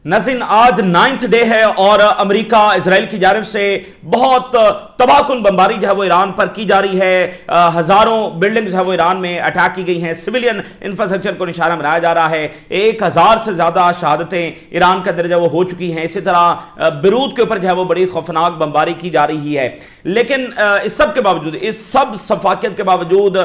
ناظرین، آج 9th day ہے اور امریکہ اسرائیل کی جانب سے بہت تباہ کن بمباری جو ہے وہ ایران پر کی جا رہی ہے. ہزاروں بلڈنگ جو ہے وہ ایران میں اٹیک کی گئی ہیں، سویلین انفراسٹرکچر کو نشانہ بنایا جا رہا ہے. 1000 سے زیادہ شہادتیں ایران کا درجہ وہ ہو چکی ہیں. اسی طرح بیروت کے اوپر جو ہے وہ بڑی خوفناک بمباری کی جا رہی ہے. لیکن اس سب کے باوجود، اس سب سفاکیت کے باوجود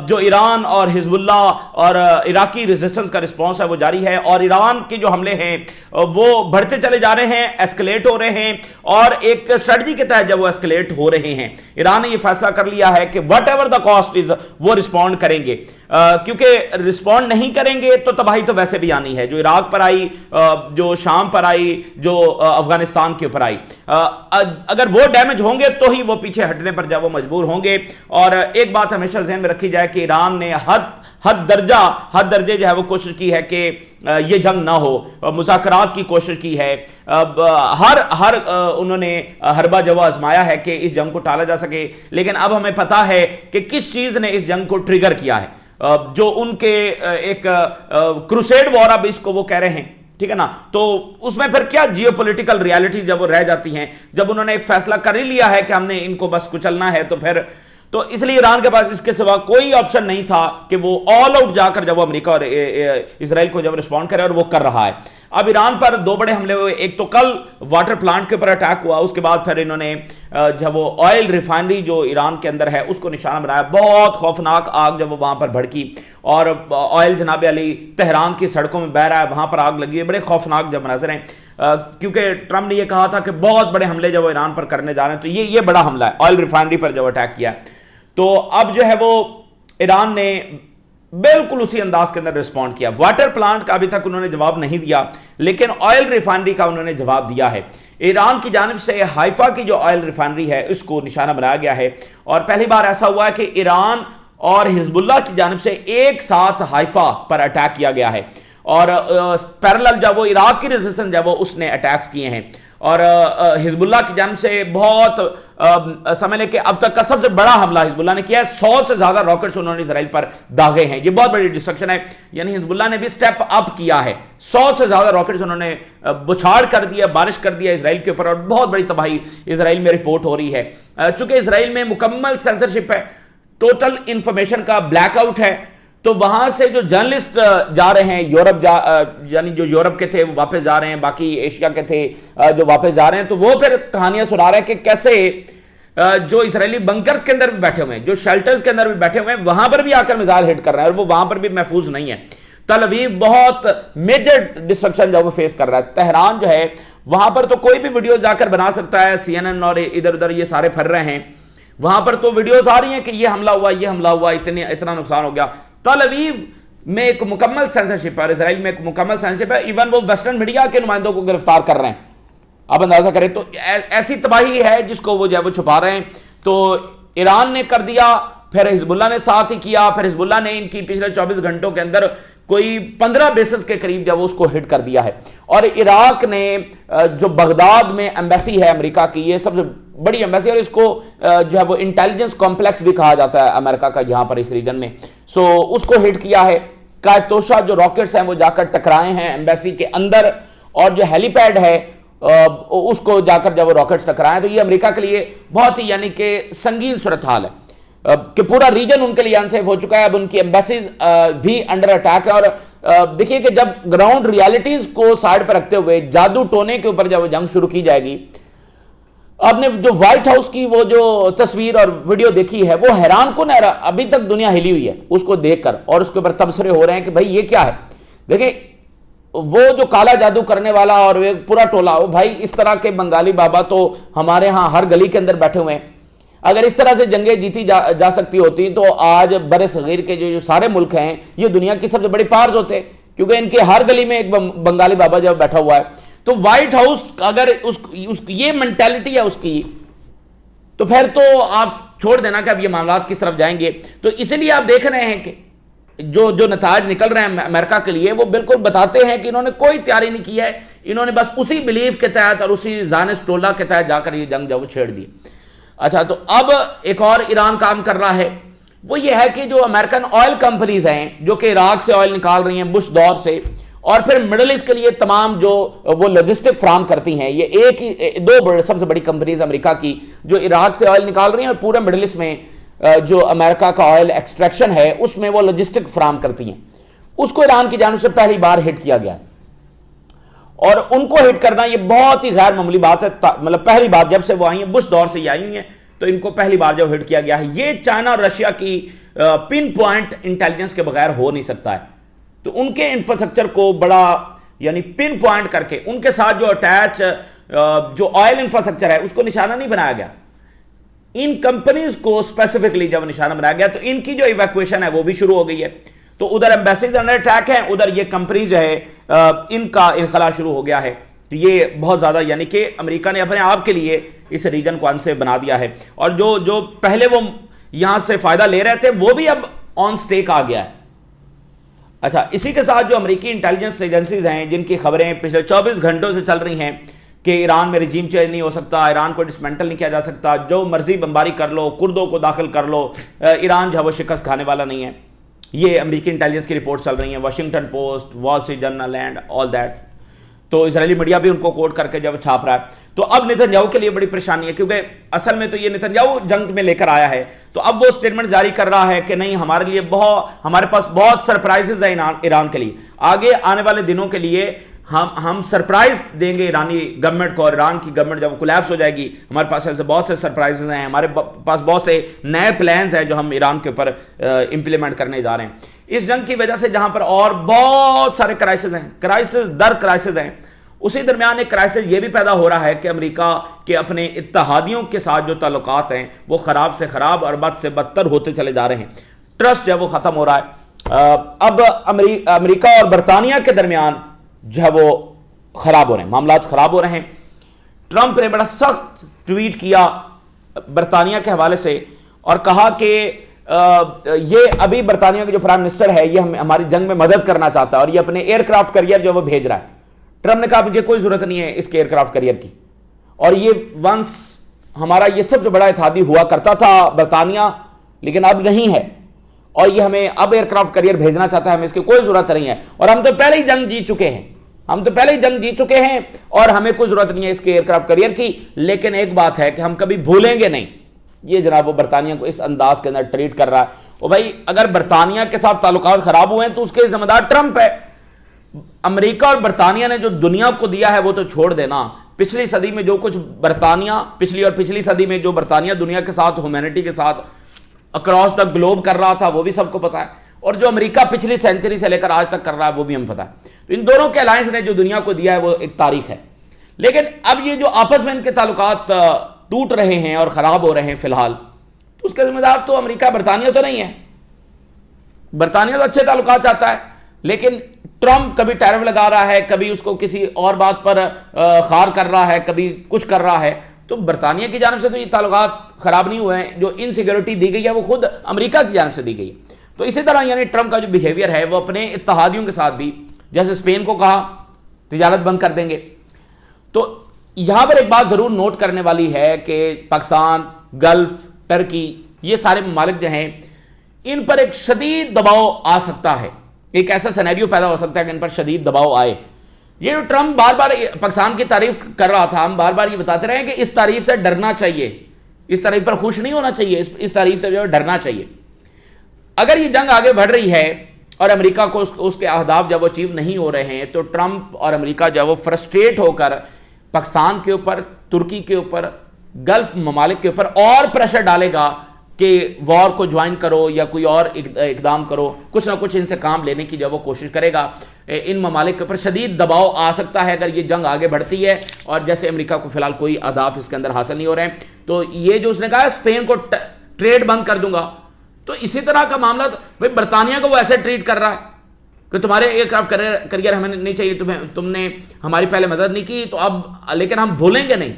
جو ایران اور حزب اللہ اور عراقی ریزسٹنس کا رسپانس ہے وہ جاری ہے، اور ایران کے جو حملے ہیں وہ بڑھتے چلے جا رہے ہیں، ایسکلیٹ ہو رہے ہیں، اور ایک اسٹریٹجی کے تحت جب وہ ایسکلیٹ ہو رہے ہیں. ایران نے یہ فیصلہ کر لیا ہے کہ what ever the cost is وہ رسپونڈ کریں گے، کیونکہ رسپونڈ نہیں کریں گے تو تباہی تو ویسے بھی آنی ہے، جو عراق پر آئی، جو شام پر آئی، جو افغانستان کے اوپر آئی. اگر وہ ڈیمیج ہوں گے تو ہی وہ پیچھے ہٹنے پر جب وہ مجبور ہوں گے. اور ایک بات ہمیشہ ذہن میں رکھی جائے کہ ایران نے حد درجے جو ہے وہ کوشش کی ہے کہ یہ جنگ نہ ہو، مذاکرات کی کوشش کی ہے، ہر انہوں نے حربہ جو آزمایا ہے کہ اس جنگ کو ٹالا جا سکے. لیکن اب ہمیں پتا ہے کہ کس چیز نے اس جنگ کو ٹریگر کیا ہے، جو ان کے ایک کروسیڈ وار اب اس کو وہ کہہ رہے ہیں، ٹھیک ہے نا. تو اس میں پھر کیا جیو پولیٹیکل ریالٹی جب وہ رہ جاتی ہیں، جب انہوں نے ایک فیصلہ کر ہی لیا ہے کہ ہم نے ان کو بس کچلنا ہے، تو اس لیے ایران کے پاس اس کے سوا کوئی آپشن نہیں تھا کہ وہ آل آؤٹ جا کر جب وہ امریکہ اور اسرائیل کو جب رسپونڈ کرے، اور وہ کر رہا ہے. اب ایران پر 2 بڑے حملے ہوئے، ایک تو کل واٹر پلانٹ کے اوپر اٹیک ہوا، اس کے بعد پھر انہوں نے جب وہ آئل ریفائنری جو ایران کے اندر ہے اس کو نشانہ بنایا. بہت خوفناک آگ جب وہ وہاں پر بھڑکی، اور آئل جناب علی تہران کی سڑکوں میں بہ رہا ہے، وہاں پر آگ لگی ہے. بڑے خوفناک جب مناظر ہیں، کیونکہ ٹرمپ نے یہ کہا تھا کہ بہت بڑے حملے جب وہ ایران پر کرنے جا رہے ہیں، تو یہ بڑا حملہ ہے، آئل ریفائنری پر جب اٹیک کیا. تو اب جو ہے وہ ایران نے بالکل اسی انداز کے اندر رسپونڈ کیا. واٹر پلانٹ کا ابھی تک انہوں نے جواب نہیں دیا، لیکن آئل ریفائنری کا انہوں نے جواب دیا ہے. ایران کی جانب سے ہائفا کی جو آئل ریفائنری ہے اس کو نشانہ بنایا گیا ہے، اور پہلی بار ایسا ہوا ہے کہ ایران اور حزب اللہ کی جانب سے ایک ساتھ ہائفا پر اٹیک کیا گیا ہے، اور پیرلل جب وہ عراق کی ریزسٹنس جب وہ اس نے اٹیکس کیے ہیں. اور حزب اللہ کی جانب سے بہت سمجھ لیں کہ اب تک کا سب سے بڑا حملہ حزب اللہ نے کیا ہے. 100 سے زیادہ راکٹس انہوں نے اسرائیل پر داغے ہیں. یہ بہت بڑی ڈسٹرکشن ہے، یعنی حزب اللہ نے بھی سٹیپ اپ کیا ہے. 100 سے زیادہ راکٹس انہوں نے بچھاڑ کر دیا، بارش کر دیا اسرائیل کے اوپر، اور بہت بڑی تباہی اسرائیل میں رپورٹ ہو رہی ہے. چونکہ اسرائیل میں مکمل سینسرشپ ہے، ٹوٹل انفارمیشن کا بلیک آؤٹ ہے، تو وہاں سے جو جرنلسٹ جا رہے ہیں یورپ، یعنی جو یورپ کے تھے وہ واپس جا رہے ہیں، باقی ایشیا کے تھے جو واپس جا رہے ہیں، تو وہ پھر کہانیاں سنا رہے ہیں کہ کیسے جو اسرائیلی بنکرز کے اندر بھی بیٹھے ہوئے ہیں، جو شیلٹرز کے اندر بھی بیٹھے ہوئے ہیں، وہاں پر بھی آ کر میزائل ہٹ کر رہے ہیں، اور وہ وہاں پر بھی محفوظ نہیں ہے. تل اویو بہت میجر ڈسٹرکشن جو وہ فیس کر رہا ہے. تہران جو ہے وہاں پر تو کوئی بھی ویڈیو جا کر بنا سکتا ہے، CNN اور ادھر ادھر یہ سارے پھر رہے ہیں، وہاں پر تو ویڈیوز آ رہی ہیں کہ یہ حملہ ہوا، اتنا نقصان ہو گیا. تل اویو میں ایک مکمل سینسرشپ ہے، اور اسرائیل میں ایک مکمل سینسرشپ ہے. ایون وہ ویسٹرن میڈیا کے نمائندوں کو گرفتار کر رہے ہیں. آپ اندازہ کریں تو ایسی تباہی ہے جس کو وہ جو ہے وہ چھپا رہے ہیں. تو ایران نے کر دیا، پھر حزب اللہ نے ساتھ ہی کیا، پھر حزب اللہ نے ان کی پچھلے 24 گھنٹوں کے اندر کوئی 15 بیسز کے قریب جب اس کو ہٹ کر دیا ہے. اور عراق نے جو بغداد میں ایمبیسی ہے امریکہ کی، یہ سب سے بڑی ایمبیسی، اور اس کو جو ہے وہ انٹیلیجنس کمپلیکس بھی کہا جاتا ہے امریکہ کا یہاں پر اس ریجن میں، سو اس کو ہٹ کیا ہے. کایتوشا جو راکٹس ہیں وہ جا کر ٹکرائے ہیں ایمبیسی کے اندر، اور جو ہیلی پیڈ ہے اس کو جا کر جب وہ راکٹس ٹکرائے. تو یہ امریکہ کے لیے بہت ہی یعنی کہ سنگین صورتحال ہے کہ پورا ریجن ان کے لیے انسیف ہو چکا ہے. اب ان کی ایمبیسیز بھی انڈر اٹیک ہے. اور دیکھیے کہ جب گراؤنڈ ریالٹیز کو سائڈ پر رکھتے ہوئے جادو ٹونے کے اوپر جب جنگ شروع کی جائے گی، آپ نے جو وائٹ ہاؤس کی وہ جو تصویر اور ویڈیو دیکھی ہے وہ حیران کن ہے. ابھی تک دنیا ہلی ہوئی ہے اس کو دیکھ کر، اور اس کے اوپر تبصرے ہو رہے ہیں کہ بھائی یہ کیا ہے. دیکھیں وہ جو کالا جادو کرنے والا اور پورا ٹولہ، بھائی اس طرح کے بنگالی بابا تو ہمارے ہاں ہر گلی کے اندر بیٹھے ہوئے ہیں. اگر اس طرح سے جنگیں جیتی جا سکتی ہوتی تو آج بر صغیر کے جو سارے ملک ہیں یہ دنیا کی سب سے بڑی پارز ہوتے، کیونکہ ان کے ہر گلی میں ایک بنگالی بابا جب بیٹھا ہوا ہے. تو وائٹ ہاؤس اگر یہ منٹیلٹی ہے اس کی، تو پھر تو آپ چھوڑ دینا کہ اب یہ معاملات کس طرف جائیں گے. تو اسی لیے آپ دیکھ رہے ہیں کہ جو نتائج نکل رہے ہیں امریکہ کے لیے وہ بالکل بتاتے ہیں کہ انہوں نے کوئی تیاری نہیں کی ہے، انہوں نے بس اسی بلیف کے تحت اور اسی زانس ٹولہ کے تحت جا کر یہ جنگ جو چھیڑ دی. اچھا، تو اب ایک اور ایران کام کر رہا ہے، وہ یہ ہے کہ جو امریکن آئل کمپنیز ہیں جو کہ عراق سے آئل نکال رہی ہیں بش دور سے، اور پھر مڈل ایسٹ کے لیے تمام جو وہ لاجسٹک فراہم کرتی ہیں، یہ ایک ہی دو سب سے بڑی کمپنیز امریکہ کی جو عراق سے آئل نکال رہی ہیں، اور پورے مڈل ایسٹ میں جو امریکہ کا آئل ایکسٹریکشن ہے اس میں وہ لاجسٹک فراہم کرتی ہیں، اس کو ایران کی جانب سے پہلی بار ہٹ کیا گیا، اور ان کو ہٹ کرنا یہ بہت ہی غیر معمولی بات ہے، مطلب پہلی بار جب سے وہ آئی ہیں، بش دور سے یہ آئی ہیں، تو ان کو پہلی بار جب ہٹ کیا گیا ہے، یہ چائنا اور رشیا کی پن پوائنٹ انٹیلیجنس کے بغیر ہو نہیں سکتا ہے، تو ان کے انفراسٹرکچر کو بڑا یعنی پن پوائنٹ کر کے ان کے ساتھ جو اٹیچ جو آئل انفراسٹرکچر ہے اس کو نشانہ نہیں بنایا گیا، ان کمپنیز کو اسپیسیفکلی جب نشانہ بنایا گیا تو ان کی جو ایویکویشن ہے وہ بھی شروع ہو گئی ہے، تو ادھر ایمبیسیز انڈر اٹیک ہیں، ادھر یہ کمپنی جو ہے ان کا انخلا شروع ہو گیا ہے، تو یہ بہت زیادہ یعنی کہ امریکہ نے اپنے آپ کے لیے اس ریجن کو انسیف بنا دیا ہے، اور جو پہلے وہ یہاں سے فائدہ لے رہے تھے وہ بھی اب آن سٹیک آ گیا ہے۔ اچھا، اسی کے ساتھ جو امریکی انٹیلیجنس ایجنسیز ہیں جن کی خبریں پچھلے 24 گھنٹوں سے چل رہی ہیں کہ ایران میں رجیم چینج نہیں ہو سکتا، ایران کو ڈسمنٹل نہیں کیا جا سکتا، جو مرضی بمباری کر لو، کردوں کو داخل کر لو، ایران جو ہے وہ شکست کھانے والا نہیں ہے، یہ امریکی انٹیلیجنس کی رپورٹ چل رہی ہیں، Washington Post, Wall Street Journal and all that, تو اسرائیلی میڈیا بھی ان کو کوٹ کر کے جب چھاپ رہا ہے، تو اب نتن یاہو کے لیے بڑی پریشانی ہے، کیونکہ اصل میں تو یہ نتن یاہو جنگ میں لے کر آیا ہے، تو اب وہ سٹیٹمنٹ جاری کر رہا ہے کہ نہیں، ہمارے پاس بہت سرپرائزز ہیں ایران کے لیے، آگے آنے والے دنوں کے لیے ہم سرپرائز دیں گے ایرانی گورنمنٹ کو، اور ایران کی گورنمنٹ جب کولیپس ہو جائے گی، ہمارے پاس ایسے بہت سے سرپرائزز ہیں، ہمارے پاس بہت سے نئے پلانز ہیں جو ہم ایران کے اوپر امپلیمنٹ کرنے جا رہے ہیں، اس جنگ کی وجہ سے جہاں پر اور بہت سارے کرائسز ہیں، کرائسز در کرائسز ہیں، اسی درمیان ایک کرائسس یہ بھی پیدا ہو رہا ہے کہ امریکہ کے اپنے اتحادیوں کے ساتھ جو تعلقات ہیں وہ خراب سے خراب اور بد سے بدتر ہوتے چلے جا رہے ہیں، ٹرسٹ جو ہے وہ ختم ہو رہا ہے، اب امریکہ اور برطانیہ کے درمیان جو ہے وہ خراب ہو رہے ہیں، معاملات خراب ہو رہے ہیں۔ ٹرمپ نے بڑا سخت ٹویٹ کیا برطانیہ کے حوالے سے اور کہا کہ یہ ابھی برطانیہ کے جو پرائم منسٹر ہے یہ ہماری جنگ میں مدد کرنا چاہتا ہے، اور یہ اپنے ایئر کرافٹ کیریئر جو وہ بھیج رہا ہے۔ ٹرمپ نے کہا مجھے کوئی ضرورت نہیں ہے اس کے ایئر کرافٹ کیریئر کی، اور یہ ونس ہمارا یہ سب سے بڑا اتحادی ہوا کرتا تھا برطانیہ، لیکن اب نہیں ہے، اور یہ ہمیں اب ایئر کرافٹ کیریئر بھیجنا چاہتا ہے، ہمیں اس کی کوئی ضرورت نہیں ہے، اور ہم تو پہلے ہی جنگ جیت چکے ہیں اور ہمیں کوئی ضرورت نہیں ہے اس کے ایئر کرافٹ کیریئر کی، لیکن ایک بات ہے کہ ہم کبھی بھولیں گے نہیں، یہ جناب وہ برطانیہ کو اس انداز کے اندر ٹریٹ کر رہا ہے۔ اور بھائی اگر برطانیہ کے ساتھ تعلقات خراب ہوئے ہیں تو اس کے ذمہ دار ٹرمپ ہے، امریکہ اور برطانیہ نے جو دنیا کو دیا ہے وہ تو چھوڑ دینا، پچھلی صدی میں جو کچھ پچھلی صدی میں جو برطانیہ دنیا کے ساتھ ہیومینٹی کے ساتھ اکراس دا گلوب کر رہا تھا وہ بھی سب کو پتا ہے، اور جو امریکہ پچھلی سینچری سے لے کر آج تک کر رہا ہے وہ بھی ہمیں پتا ہے، تو ان دونوں کے الائنس نے جو دنیا کو دیا ہے وہ ایک تاریخ ہے، لیکن اب یہ جو آپس میں ان کے تعلقات ٹوٹ رہے ہیں اور خراب ہو رہے ہیں فی الحال، تو اس کا ذمہ دار تو امریکہ برطانیہ تو نہیں ہے، برطانیہ تو اچھے تعلقات چاہتا ہے، لیکن ٹرمپ کبھی ٹیرف لگا رہا ہے، کبھی اس کو کسی اور بات پر خار کر رہا ہے، کبھی کچھ کر رہا ہے، تو برطانیہ کی جانب سے تو یہ تعلقات خراب نہیں ہوئے ہیں، جو انسیکیورٹی دی گئی ہے وہ خود امریکہ کی جانب سے دی گئی ہے۔ تو اسی طرح یعنی ٹرمپ کا جو بیہیویئر ہے وہ اپنے اتحادیوں کے ساتھ بھی، جیسے اسپین کو کہا تجارت بند کر دیں گے، تو یہاں پر ایک بات ضرور نوٹ کرنے والی ہے کہ پاکستان، گلف، ٹرکی، یہ سارے ممالک جو ہیں ان پر ایک شدید دباؤ آ سکتا ہے، ایک ایسا سینیریو پیدا ہو سکتا ہے کہ ان پر شدید دباؤ آئے۔ یہ جو ٹرمپ بار بار پاکستان کی تعریف کر رہا تھا، ہم بار بار یہ بتاتے رہے کہ اس تعریف سے ڈرنا چاہیے، اس تعریف پر خوش نہیں ہونا چاہیے، اس تعریف سے جو ہے ڈرنا چاہیے۔ اگر یہ جنگ آگے بڑھ رہی ہے اور امریکہ کو اس کے اہداف جب وہ اچیو نہیں ہو رہے ہیں، تو ٹرمپ اور امریکہ جو ہے وہ فرسٹریٹ ہو کر پاکستان کے اوپر، ترکی کے اوپر، گلف ممالک کے اوپر اور پریشر ڈالے گا کہ وار کو جوائن کرو یا کوئی اور اقدام کرو، کچھ نہ کچھ ان سے کام لینے کی جو وہ کوشش کرے گا۔ ان ممالک کے اوپر شدید دباؤ آ سکتا ہے اگر یہ جنگ آگے بڑھتی ہے، اور جیسے امریکہ کو فی الحال کوئی اہداف اس کے اندر حاصل نہیں ہو رہے ہیں، تو یہ جو اس نے کہا ہے اسپین کو ٹریڈ بند کر دوں گا، تو اسی طرح کا معاملہ بھائی برطانیہ کو وہ ایسے ٹریٹ کر رہا ہے کہ تمہارے ایئر کرافٹ کیریئر ہمیں نہیں چاہیے، تم نے ہماری پہلے مدد نہیں کی، تو اب لیکن ہم بھولیں گے نہیں،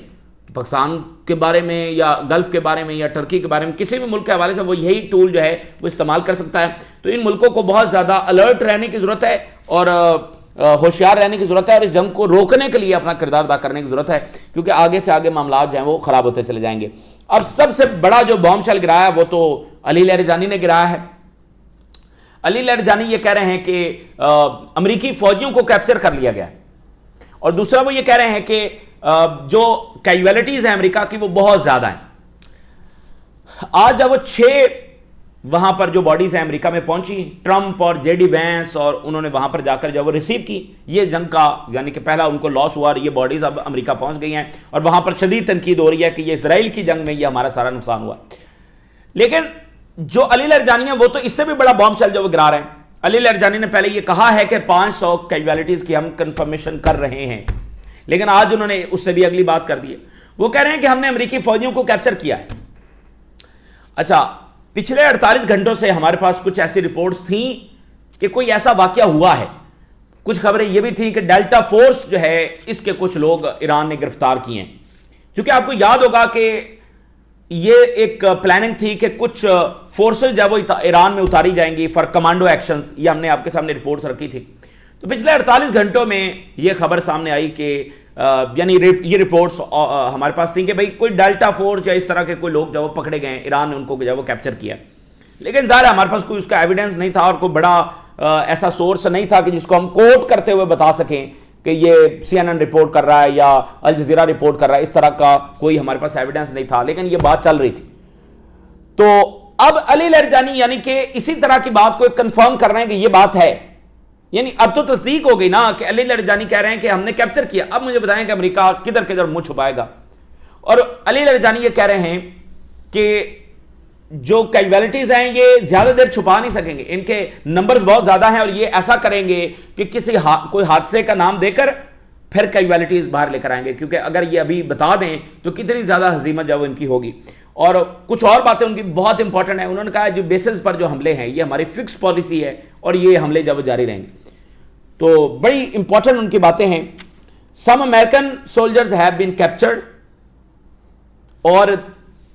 پاکستان کے بارے میں یا گلف کے بارے میں یا ٹرکی کے بارے میں کسی بھی ملک کے حوالے سے وہ یہی ٹول جو ہے وہ استعمال کر سکتا ہے۔ تو ان ملکوں کو بہت زیادہ الرٹ رہنے کی ضرورت ہے اور ہوشیار رہنے کی ضرورت ہے، اور اس جنگ کو روکنے کے لیے اپنا کردار ادا کرنے کی ضرورت ہے، کیونکہ آگے سے آگے معاملات جو ہیں وہ خراب ہوتے چلے جائیں گے۔ اب سب سے بڑا جو بام شیل گرایا ہے وہ تو علی لہریجانی نے گرایا ہے۔ علی لرجانی یہ کہہ رہے ہیں کہ امریکی فوجیوں کو کیپچر کر لیا گیا، اور دوسرا وہ یہ کہہ رہے ہیں کہ جو کیجویلٹیز ہیں امریکہ کی وہ بہت زیادہ ہیں۔ آج جب وہ 6 وہاں پر جو باڈیز ہیں امریکہ میں پہنچی، ٹرمپ اور جے ڈی وینس، اور انہوں نے وہاں پر جا کر جب وہ ریسیو کی، یہ جنگ کا یعنی کہ پہلا ان کو لاس ہوا، اور یہ باڈیز اب امریکہ پہنچ گئی ہیں، اور وہاں پر شدید تنقید ہو رہی ہے کہ یہ اسرائیل کی جنگ میں یہ ہمارا سارا نقصان ہوا۔ لیکن جو علی لرجانی ہیں وہ تو اس سے بھی بڑا بام شیل جو وہ گرا رہے ہیں۔ علی لرجانی نے پہلے یہ کہا ہے کہ 500 کیجویلٹیز کی ہم کنفرمیشن کر رہے ہیں، لیکن آج انہوں نے اس سے بھی اگلی بات کر دی ہے، وہ کہہ رہے ہیں کہ ہم نے امریکی فوجیوں کو کیپچر کیا ہے۔ اچھا، پچھلے 48 گھنٹوں سے ہمارے پاس کچھ ایسی رپورٹس تھیں کہ کوئی ایسا واقعہ ہوا ہے، کچھ خبریں یہ بھی تھیں کہ ڈیلٹا فورس جو ہے اس کے کچھ لوگ ایران نے گرفتار کیے ہیں، چونکہ آپ کو یاد ہوگا کہ یہ ایک پلاننگ تھی کہ کچھ فورسز جو وہ ایران میں اتاری جائیں گی فار کمانڈو ایکشنز، یہ ہم نے آپ کے سامنے رپورٹس رکھی تھی۔ تو پچھلے 48 گھنٹوں میں یہ خبر سامنے آئی کہ یعنی یہ رپورٹس ہمارے پاس تھیں کہ بھئی کوئی ڈیلٹا فورس یا اس طرح کے کوئی لوگ جو وہ پکڑے گئے ہیں، ایران نے ان کو جو وہ کیپچر کیا، لیکن ظاہر ہے ہمارے پاس کوئی اس کا ایویڈنس نہیں تھا، اور کوئی بڑا ایسا سورس نہیں تھا کہ جس کو ہم کوٹ کرتے ہوئے بتا سکیں کہ یہ CNN رپورٹ کر رہا ہے یا الجزیرہ رپورٹ کر رہا ہے، اس طرح کا کوئی ہمارے پاس ایویڈنس نہیں تھا، لیکن یہ بات چل رہی تھی۔ تو اب علی لرجانی یعنی کہ اسی طرح کی بات کو کنفرم کر رہے ہیں کہ یہ بات ہے، یعنی اب تو تصدیق ہو گئی نا کہ علی لرجانی کہہ رہے ہیں کہ ہم نے کیپچر کیا۔ اب مجھے بتائیں کہ امریکہ کدھر کدھر منہ چھپائے گا؟ اور علی لرجانی یہ کہہ رہے ہیں کہ جو کیجویلٹیز ہیں یہ زیادہ دیر چھپا نہیں سکیں گے، ان کے نمبرز بہت زیادہ ہیں، اور یہ ایسا کریں گے کہ کوئی حادثے کا نام دے کر پھر کیجویلٹیز باہر لے کر آئیں گے، کیونکہ اگر یہ ابھی بتا دیں تو کتنی زیادہ ہزیمت جو ان کی ہوگی۔ اور کچھ اور باتیں ان کی بہت امپورٹنٹ ہیں، انہوں نے کہا جو بیسز پر جو حملے ہیں یہ ہماری فکس پالیسی ہے، اور یہ حملے جب جاری رہیں گے۔ تو بڑی امپورٹنٹ ان کی باتیں ہیں۔ Some American soldiers have been captured, اور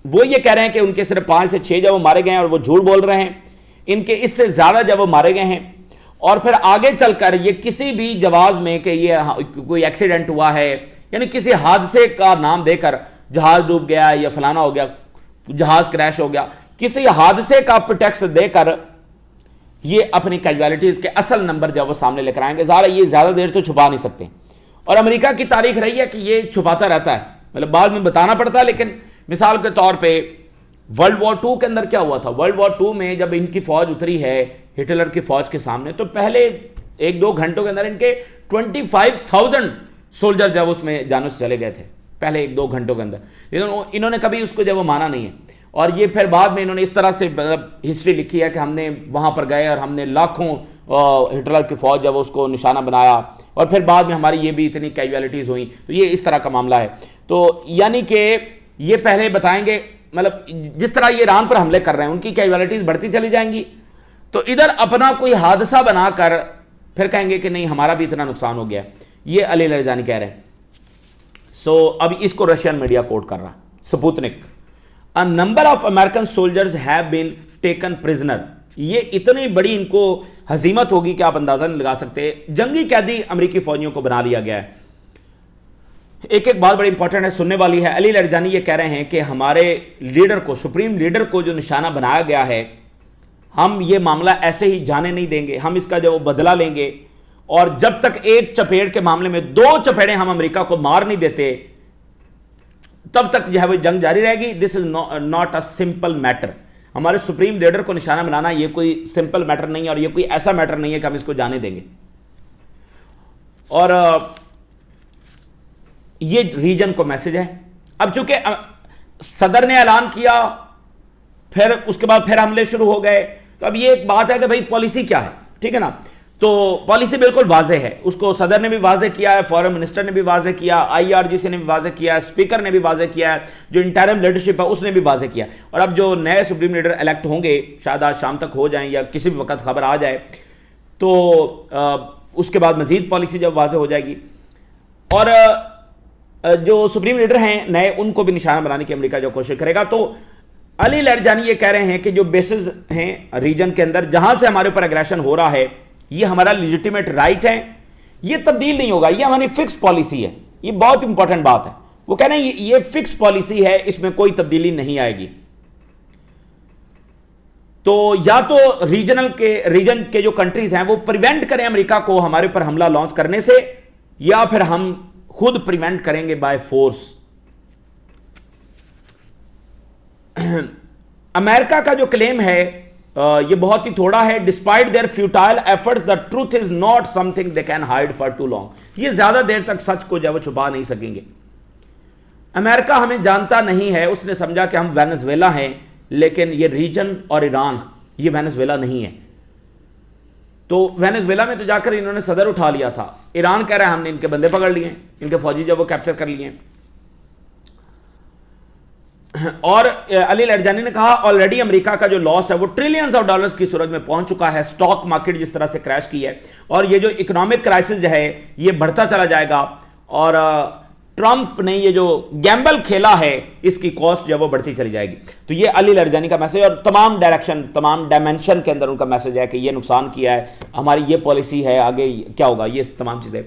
وہ یہ کہہ رہے ہیں کہ ان کے صرف 5 سے 6 جب وہ مارے گئے ہیں، اور وہ جھوٹ بول رہے ہیں، ان کے اس سے زیادہ جب وہ مارے گئے ہیں، اور پھر آگے چل کر یہ کسی بھی جواز میں کہ یہ کوئی ایکسیڈنٹ ہوا ہے، یعنی کسی حادثے کا نام دے کر جہاز ڈوب گیا یا فلانا ہو گیا، جہاز کریش ہو گیا، کسی حادثے کا پریٹیکس دے کر یہ اپنی کیجویلٹیز کے اصل نمبر جب وہ سامنے لے کر آئیں گے۔ ظاہر یہ زیادہ دیر تو چھپا نہیں سکتے، اور امریکہ کی تاریخ رہی ہے کہ یہ چھپاتا رہتا ہے، مطلب بعد میں بتانا پڑتا ہے۔ لیکن مثال کے طور پہ ورلڈ وار 2 کے اندر کیا ہوا تھا؟ ورلڈ وار 2 میں جب ان کی فوج اتری ہے ہٹلر کی فوج کے سامنے، تو پہلے 1-2 گھنٹوں کے اندر ان کے 25,000 سولجر جب اس میں جانوں سے چلے گئے تھے، پہلے 1-2 گھنٹوں کے اندر، لیکن انہوں نے کبھی اس کو جب وہ مانا نہیں ہے۔ اور یہ پھر بعد میں انہوں نے اس طرح سے ہسٹری لکھی ہے کہ ہم نے وہاں پر گئے اور ہم نے لاکھوں ہٹلر کی فوج جب اس کو نشانہ بنایا، اور پھر بعد میں ہماری یہ بھی اتنی کیجویلٹیز ہوئیں، تو یہ اس طرح کا معاملہ ہے۔ تو یعنی کہ یہ پہلے بتائیں گے، مطلب جس طرح یہ ایران پر حملے کر رہے ہیں ان کی کیجویلٹیز بڑھتی چلی جائیں گی، تو ادھر اپنا کوئی حادثہ بنا کر پھر کہیں گے کہ نہیں ہمارا بھی اتنا نقصان ہو گیا، یہ علی لرجانی کہہ رہے ہیں۔ اب اس کو رشین میڈیا کوٹ کر رہا، Sputnik, A number of American soldiers have been taken prisoner۔ یہ اتنی بڑی ان کو ہزیمت ہوگی کہ آپ اندازہ نہیں لگا سکتے، جنگی قیدی امریکی فوجیوں کو بنا لیا گیا ہے۔ ایک بات بڑی امپورٹنٹ ہے، سننے والی ہے۔ علی لرجانی یہ کہہ رہے ہیں کہ ہمارے لیڈر کو، سپریم لیڈر کو جو نشانہ بنایا گیا ہے، ہم یہ معاملہ ایسے ہی جانے نہیں دیں گے، ہم اس کا جو بدلہ لیں گے، اور جب تک ایک چپیڑ کے معاملے میں 2 چپیڑیں ہم امریکہ کو مار نہیں دیتے تب تک جو ہے وہ جنگ جاری رہے گی۔ This is not a simple matter, ہمارے سپریم لیڈر کو نشانہ بنانا یہ کوئی سمپل میٹر نہیں ہے، اور یہ کوئی ایسا میٹر نہیں ہے کہ ہم اس کو جانے دیں گے۔ اور یہ ریجن کو میسج ہے۔ اب چونکہ صدر نے اعلان کیا، پھر اس کے بعد پھر حملے شروع ہو گئے، تو اب یہ ایک بات ہے کہ بھائی پالیسی کیا ہے، ٹھیک ہے نا؟ تو پالیسی بالکل واضح ہے، اس کو صدر نے بھی واضح کیا ہے، فورن منسٹر نے بھی واضح کیا، IRGC نے بھی واضح کیا ہے، اسپیکر نے بھی واضح کیا ہے، جو انٹرم لیڈرشپ ہے اس نے بھی واضح کیا۔ اور اب جو نئے سپریم لیڈر الیکٹ ہوں گے، شاید آج شام تک ہو جائیں یا کسی بھی وقت خبر آ جائے، تو اس کے بعد مزید پالیسی جب واضح ہو جائے گی، اور جو سپریم لیڈر ہیں نئے ان کو بھی نشانہ بنانے کی امریکہ جو کوشش کرے گا۔ تو علی لرجانی یہ کہہ رہے ہیں کہ جو بیسز ہیں ریجن کے اندر جہاں سے ہمارے اوپر اگریشن ہو رہا ہے، یہ ہمارا لیجیٹیمیٹ رائٹ ہے، یہ تبدیل نہیں ہوگا، یہ ہماری فکس پالیسی ہے۔ یہ بہت امپورٹنٹ بات ہے، وہ کہہ رہے ہیں یہ فکس پالیسی ہے، اس میں کوئی تبدیلی نہیں آئے گی۔ تو یا تو ریجن کے جو کنٹریز ہیں وہ پریونٹ کریں امریکہ کو ہمارے پر حملہ لانچ کرنے سے، یا پھر ہم خود پریونٹ کریں گے بائی فورس۔ امریکہ کا جو کلیم ہے یہ بہت ہی تھوڑا ہے، despite their futile efforts the truth is not something they can hide for too long. یہ زیادہ دیر تک سچ کو جو ہے وہ چھپا نہیں سکیں گے۔ امریکہ ہمیں جانتا نہیں ہے، اس نے سمجھا کہ ہم وینزویلا ہیں، لیکن یہ ریجن اور ایران یہ وینزویلا نہیں ہے۔ تو وینزویلا میں تو جا کر انہوں نے صدر اٹھا لیا تھا، ایران کہہ رہا ہے ہم نے ان کے بندے پکڑ لیے ہیں، ان کے فوجی جب وہ کیپچر کر لیے ہیں۔ اور علی لرجانی نے کہا آلریڈی امریکہ کا جو لاس ہے وہ ٹریلینز آف ڈالرز کی صورت میں پہنچ چکا ہے، سٹاک مارکیٹ جس طرح سے کریش کی ہے، اور یہ جو اکنامک کرائسس جو ہے یہ بڑھتا چلا جائے گا، اور ٹرمپ نے یہ جو گیمبل کھیلا ہے اس کی کاسٹ جو وہ بڑھتی چلی جائے گی۔ تو یہ علی لرجانی کا میسج، اور تمام تمام ڈائمینشن کے اندر ان کا میسج ہے کہ یہ نقصان کیا ہے، ہماری یہ پالیسی ہے، آگے کیا ہوگا، یہ تمام چیزیں۔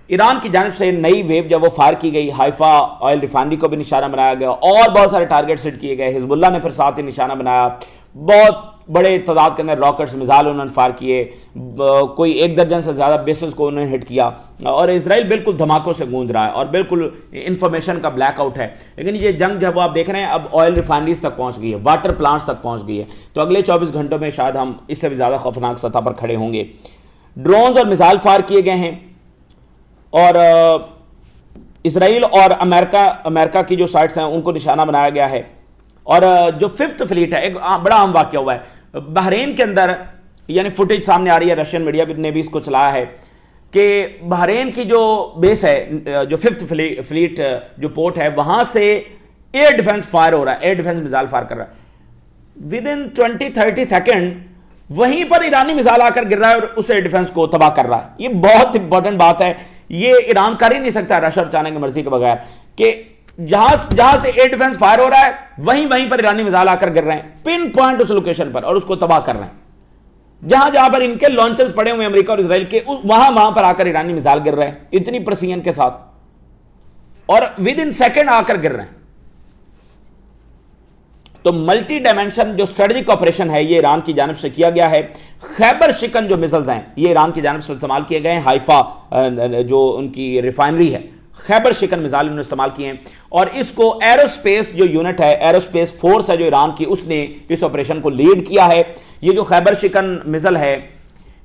ایران کی جانب سے نئی ویو جب وہ فائر کی گئی، حائفہ آئل ریفائنری کو بھی نشانہ بنایا گیا، اور بہت سارے ٹارگیٹ سیٹ کیے گئے، حزب اللہ نے پھر ساتھ ہی نشانہ بنایا، بہت بڑے تعداد کے اندر راکٹس میزائل انہوں نے فائر کیے، کوئی 1 درجن سے زیادہ بیسز کو انہوں نے ہٹ کیا، اور اسرائیل بالکل دھماکوں سے گونج رہا ہے اور بالکل انفارمیشن کا بلیک آؤٹ ہے۔ لیکن یہ جنگ جب وہ آپ دیکھ رہے ہیں اب آئل ریفائنریز تک پہنچ گئی ہے، واٹر پلانٹس تک پہنچ گئی ہے، تو اگلے 24 گھنٹوں میں شاید ہم اس سے بھی زیادہ خوفناک سطح پر کھڑے ہوں گے۔ ڈرونز اور میزائل فائر کیے گئے ہیں، اور اسرائیل اور امریکہ کی جو سائٹس ہیں ان کو نشانہ بنایا گیا ہے۔ اور جو 5th فلیٹ ہے، ایک بڑا عام واقعہ ہوا ہے بحرین کے اندر، یعنی فوٹیج سامنے آ رہی ہے، رشین میڈیا نے بھی اس کو چلایا ہے کہ بحرین کی جو بیس ہے، جو 5th فلیٹ جو پورٹ ہے، وہاں سے ایئر ڈیفنس فائر ہو رہا ہے، ایئر ڈیفنس میزائل فائر کر رہا ہے، ود ان 20-30 سیکنڈ وہیں پر ایرانی میزائل آ کر گر رہا ہے اور اس ایئر ڈیفنس کو تباہ کر رہا ہے۔ یہ بہت امپورٹنٹ بات ہے، یہ ایران کر ہی نہیں سکتا رشیا اور چائنا کی مرضی کے بغیر، کہ جہاں سے ایئر ڈیفنس فائر ہو رہا ہے وہیں پر ایرانی میزائل آ کر گر رہے ہیں، پن پوائنٹ اس لوکیشن پر، اور اس کو تباہ کر رہے ہیں۔ جہاں پر ان کے لانچرز پڑے ہوئے امریکہ اور اسرائیل کے، وہاں پر آ کر ایرانی میزائل گر رہے ہیں اتنی پریسیژن کے ساتھ، اور ود ان سیکنڈ آ کر گر رہے ہیں۔ تو ملٹی ڈائمینشن جو اسٹریٹجک آپریشن ہے یہ ایران کی جانب سے کیا گیا ہے۔ خیبر شکن جو میزلز ہیں یہ ایران کی جانب سے استعمال کیے گئے ہیں، حائفہ جو ان کی ریفائنری ہے، خیبر شکن میزائل انہوں نے استعمال کیے ہیں، اور اس کو ایروسپیس جو یونٹ ہے، ایروسپیس فورس ہے جو ایران کی، اس نے اس آپریشن کو لیڈ کیا ہے۔ یہ جو خیبر شکن میزل ہے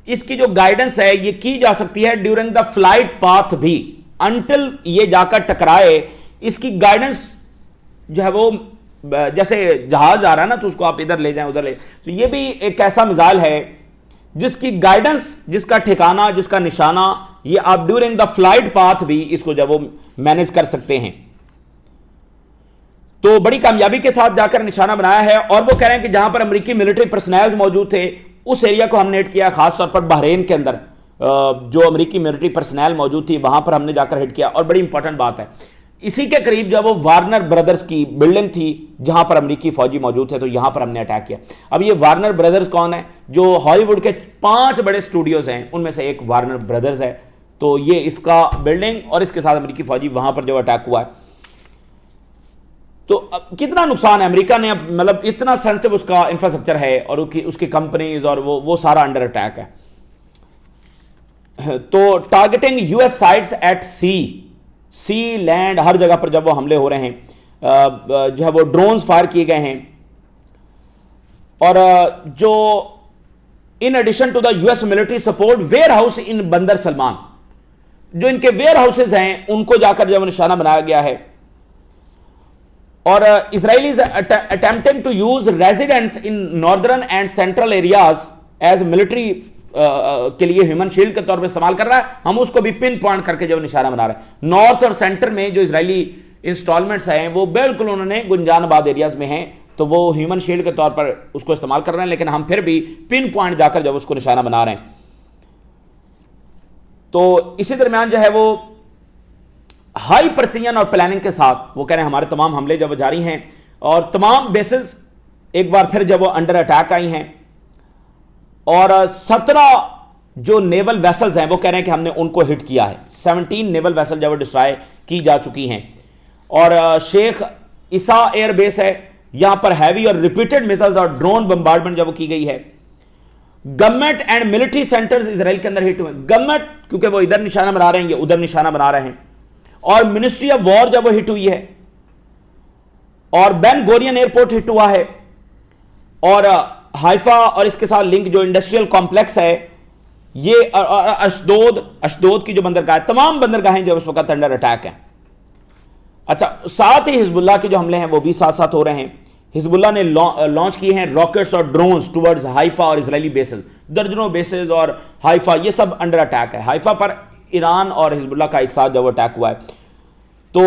اس کی جو گائیڈنس ہے یہ کی جا سکتی ہے ڈیورنگ دا فلائٹ پاتھ بھی، انٹل یہ جا کر ٹکرائے، اس کی گائیڈنس جو ہے وہ جیسے جہاز آ رہا ہے نا تو اس کو آپ ادھر لے جائیں ادھر لے جائیں، تو یہ بھی ایک ایسا میزائل ہے جس کی گائیڈنس، جس کا ٹھکانہ، جس کا نشانہ، یہ آپ ڈیورنگ دا فلائٹ پاتھ بھی اس کو جب وہ مینیج کر سکتے ہیں۔ تو بڑی کامیابی کے ساتھ جا کر نشانہ بنایا ہے، اور وہ کہہ رہے ہیں کہ جہاں پر امریکی ملٹری پرسنلز موجود تھے اس ایریا کو ہم نے ہٹ کیا، خاص طور پر بحرین کے اندر جو امریکی ملٹری پرسنل موجود تھی وہاں پر ہم نے جا کر ہٹ کیا، اور بڑی امپورٹنٹ بات ہے اسی کے قریب جو وہ وارنر بردرز کی بلڈنگ تھی جہاں پر امریکی فوجی موجود تھے، تو یہاں پر ہم نے اٹیک کیا۔ اب یہ وارنر بردرز کون ہے؟ جو ہالی ووڈ کے 5 بڑے اسٹوڈیوز ہیں ان میں سے ایک وارنر بردرز ہے، تو یہ اس کا بلڈنگ اور اس کے ساتھ امریکی فوجی وہاں پر جو اٹیک ہوا ہے۔ تو کتنا نقصان ہے، امریکہ نے مطلب اتنا سینسٹیو اس کا انفراسٹرکچر ہے اور اس کی کمپنیز اور وہ سارا انڈر اٹیک ہے۔ تو targeting U S sites at sea land, ہر جگہ پر جب وہ حملے ہو رہے ہیں، جو ہے وہ ڈرونز فائر کیے گئے ہیں، اور جو in addition to the U S military support warehouse in Bandar Salman, جو ان کے ویئر ہاؤسز ہیں ان کو جا کر جب نشانہ بنایا گیا ہے، اور Israelis attempting to use residents in northern and central areas as military کے لیے ہیومن شیلڈ کے طور پر استعمال کر رہا ہے، ہم اس کو بھی پن پوائنٹ کر کے جو نشانہ بنا رہے ہیں۔ نارتھ اور سینٹر میں جو اسرائیلی انسٹالمنٹس ہیں وہ بالکل انہوں نے گنجان آباد ایریاز میں ہیں، تو وہ ہیومن شیلڈ کے طور پر اس کو استعمال کر رہے ہیں، لیکن ہم پھر بھی پن پوائنٹ جا کر جب اس کو نشانہ بنا رہے ہیں۔ تو اسی درمیان جو ہے وہ ہائی پرسیژن اور پلاننگ کے ساتھ وہ کہہ رہے ہیں ہمارے تمام حملے جب وہ جاری ہیں، اور تمام بیسز ایک بار پھر جب وہ انڈر اٹیک آئی ہیں، اور 17 جو نیول ویسلز ہیں وہ کہہ رہے ہیں کہ ہم نے ان کو ہٹ کیا ہے، 17 نیول ویسل جب وہ ڈسٹرائے کی جا چکی ہیں، اور شیخ عیسیٰ ایئر بیس ہے یہاں پر ہیوی اور ریپیٹڈ میسلز اور ڈرون بمبارڈمنٹ جب وہ کی گئی ہے. گورنمنٹ اینڈ ملٹری سینٹرز اسرائیل کے اندر ہٹ ہوئے. گورنمنٹ کیونکہ وہ ادھر نشانہ بنا رہے ہیں, یہ ادھر نشانہ بنا رہے ہیں, اور منسٹری آف وار جب وہ ہٹ ہوئی ہے, اور بین گورین ایئرپورٹ ہٹ ہوا ہے, اور ہائفا اور اس کے ساتھ لنک جو انڈسٹریل کمپلیکس ہے یہ, اشدود کی جو بندرگاہ, تمام بندرگاہیں جو اس وقت انڈر اٹیک ہیں. اچھا, ساتھ ہی حزب اللہ کے جو حملے ہیں وہ بھی ساتھ ساتھ ہو رہے ہیں. حزب اللہ نے لانچ کیے ہیں راکٹس اور ڈرونز ٹورڈز ہائفا اور اسرائیلی بیسز. درجنوں بیسز اور ہائفا یہ سب انڈر اٹیک ہے. ہائفا پر ایران اور حزب اللہ کا ایک ساتھ جب اٹیک ہوا ہے تو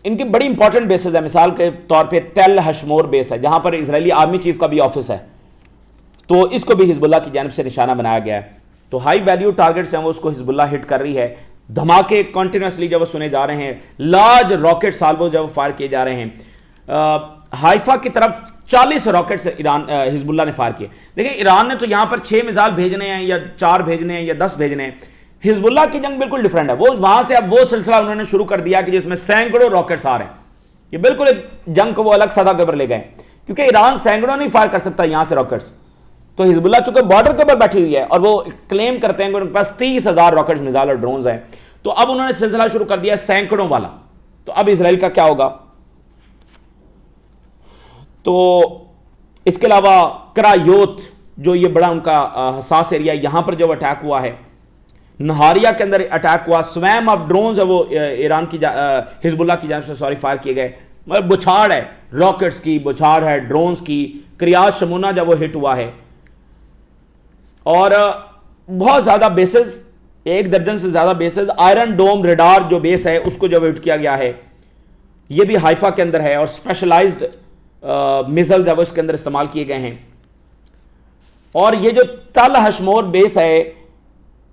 ان کی بڑی امپورٹنٹ بیسز ہے. مثال کے طور پہ تل ہشمور بیس ہے جہاں پر اسرائیلی آرمی چیف کا بھی آفس ہے, تو اس کو بھی حزب اللہ کی جانب سے نشانہ بنایا گیا ہے. تو ہائی ویلیو ٹارگٹس ہیں وہ اس کو حزب اللہ ہٹ کر رہی ہے. دھماکے کنٹینیوسلی جب وہ سنے جا رہے ہیں, لارج راکٹ سالوو جب فائر کیے جا رہے ہیں. ہائفا کی طرف 40 راکٹس حزب اللہ نے فائر کیے. دیکھیں ایران نے تو یہاں پر 6 میزائل بھیجنے ہیں یا 4 بھیجنے ہیں یا 10 بھیجنے ہیں. حزب اللہ کی جنگ بالکل ڈیفرنٹ ہے. وہ وہاں سے اب وہ سلسلہ انہوں نے شروع کر دیا کہ جس میں سینکڑوں راکٹس آ رہے ہیں. یہ بالکل ایک جنگ کو وہ الگ سطح کے اوپر لے گئے کیونکہ ایران سینکڑوں نہیں فائر کر سکتا یہاں سے راکٹس. تو حزب اللہ چونکہ بارڈر کے اوپر بیٹھی ہوئی ہے اور وہ کلیم کرتے ہیں کہ ان کے پاس 30,000 راکٹس میزائل اور ڈرونز ہیں, تو اب انہوں نے سلسلہ شروع کر دیا سینکڑوں والا. تو اب اسرائیل کا کیا ہوگا؟ تو اس کے علاوہ کرایوت جو یہ بڑا ان کا حساس ایریا ہے, یہاں پر جو اٹیک ہوا ہے, نہاریا کے اندر اٹیک ہوا, سویم آف ڈرونز ہے وہ ایران کی حزب اللہ کی جانب سے فائر کیے گئے. مگر بچھاڑ ہے راکٹس کی, بچھاڑ ہے ڈرونز کی. کریات شمونہ جب وہ ہٹ ہوا ہے, اور بہت زیادہ بیسز, 1 درجن سے زیادہ بیسز. آئرن ڈوم ریڈار جو بیس ہے اس کو جو ہٹ کیا گیا ہے یہ بھی ہائفا کے اندر ہے, اور اسپیشلائزڈ میزل جب اس کے اندر استعمال کیے گئے ہیں. اور یہ جو تل ہشمور بیس ہے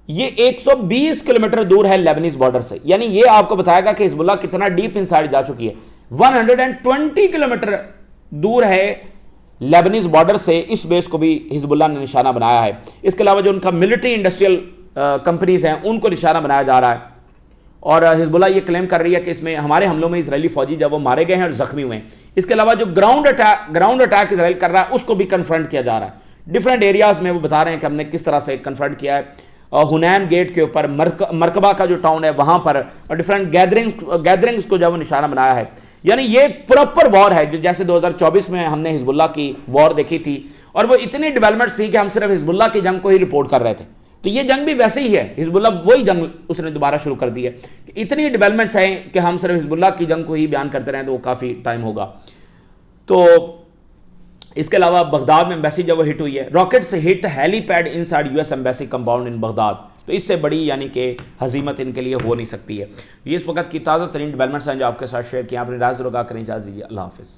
یہ 120 کلومیٹر دور ہے لیبنیز بارڈر سے. یعنی یہ آپ کو بتائے گا کہ حزب اللہ کتنا ڈیپ انسائڈ جا چکی ہے. 120 کلومیٹر دور ہے لیبنیز بارڈر سے. اس بیس کو بھی حزب اللہ نے نشانہ بنایا ہے. اس کے علاوہ جو ان کا ملٹری انڈسٹریل کمپنیز ہیں ان کو نشانہ بنایا جا رہا ہے. اور حزب اللہ یہ کلیم کر رہی ہے کہ اس میں ہمارے حملوں میں اسرائیلی فوجی جب وہ مارے گئے ہیں اور زخمی ہوئے ہیں. اس کے علاوہ جو گراؤنڈ اٹیک اسرائیل کر رہا ہے اس کو بھی کنفرنٹ کیا جا رہا ہے. ڈفرینٹ ایریاز میں وہ بتا رہے ہیں کہ ہم نے کس طرح سے کنفرنٹ کیا ہے. ہنین گیٹ کے اوپر, مرکبہ کا جو ٹاؤن ہے وہاں پر, اور ڈفرینٹ گیدرنگز کو جب وہ نشانہ بنایا ہے. یعنی یہ پراپر وار ہے جیسے 2024 میں ہم نے حزب اللہ کی وار دیکھی تھی, اور وہ اتنی ڈیولپمنٹس تھی کہ ہم صرف حزب اللہ کی جنگ کو ہی رپورٹ کر رہے تھے. تو یہ جنگ بھی ویسے ہی ہے, حزب اللہ وہی جنگ اس نے دوبارہ شروع کر دی ہے. اتنی ڈیولپمنٹس ہیں کہ ہم صرف حزب اللہ کی جنگ کو ہی بیان کرتے رہیں تو وہ کافی ٹائم ہوگا. تو اس کے علاوہ بغداد میں ایمبیسی جب وہ ہٹ ہوئی ہے, راکٹ سے hit helipad inside US embassy compound in Baghdad. تو اس سے بڑی یعنی کہ ہزیمت ان کے لیے ہو نہیں سکتی ہے. یہ اس وقت کی تازہ ترین ڈیولپمنٹس ہیں جو آپ کے ساتھ شیئر کیا. آپ نے رائے ضرور آگاہ کریں. اجازت دیجیے. اللہ حافظ.